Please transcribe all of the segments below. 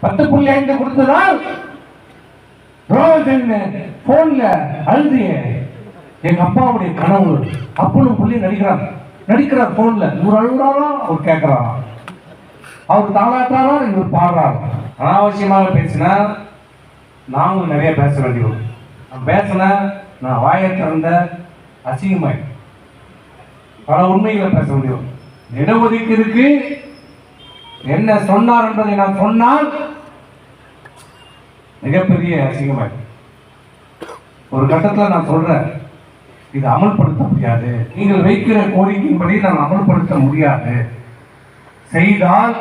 10.5 கொடுத்ததால் போன்ல அழுதிய எங்க அப்பாவுடைய கனவு அப்பனும் புள்ளி நடிக்கிறார் போன்ல. இவர் அழுகுறாரா, அவர் கேட்கிறாரா, அவர் தாளாட்டாரா, இவர் பாடுறாரு. அனாவசியமாக பேசினா நாங்களும் நிறைய பேச வேண்டியது. பேசினா நான் வாயை திறந்த அசிங்கமாய் பல உண்மைகளை பேச முடியும். இடஒதுக்கீடுக்கு என்ன சொன்னார் என்பதை நான் சொன்னால் மிகப்பெரிய அசிங்கமாய். ஒரு கட்டத்தில் நான் சொல்றேன், இது அமல்படுத்த முடியாது, நீங்கள் வைக்கிற கோரிக்கையின்படி நான் அமல்படுத்த முடியாது, செய்தால்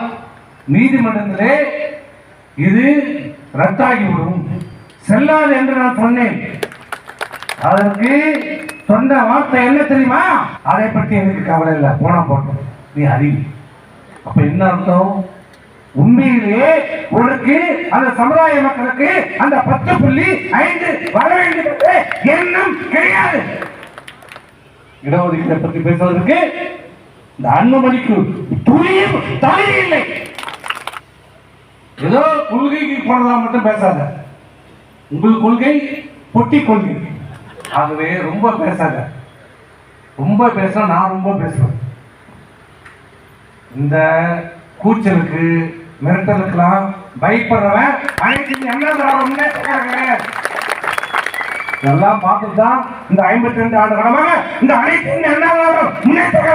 நீதிமன்றத்திலே இது ரத்தாகிவிடும், செல்லாது என்று நான் சொன்னேன். அதற்கு சொன்ன வார்த்தை என்ன தெரியுமா? அதை பற்றி எனக்கு கவலை இல்லை, போனா போட்டோம், நீ அறிவி. அப்ப என்ன அர்த்தம்? உண்மையிலேயே உனக்கு அந்த சமுதாய மக்களுக்கு அந்த 10.5 வர வேண்டும் என்ற எண்ணம் கிடையாது. இடஒதுக்கீட்டை பற்றி பேசுவதற்கு இந்த அன்புமணிக்கு துளியும் தகுதி இல்லை. ஏதோ கொள்கைக்கு போனதா மட்டும் பேசாத. உங்கள் கொள்கை பொட்டி கொள்கை. ஆகவே ரொம்ப பேசாத. ரொம்ப பேசினா நான் ரொம்ப பேசுவேன். இந்த கூச்சலுக்கு மிரட்டலுக்கெல்லாம் பயப்படுறவன் அனைத்து எல்லாம் பார்த்துட்டு தான் இந்த 52 ஆண்டு காலமாக இந்த அனைத்து முன்னேற்ற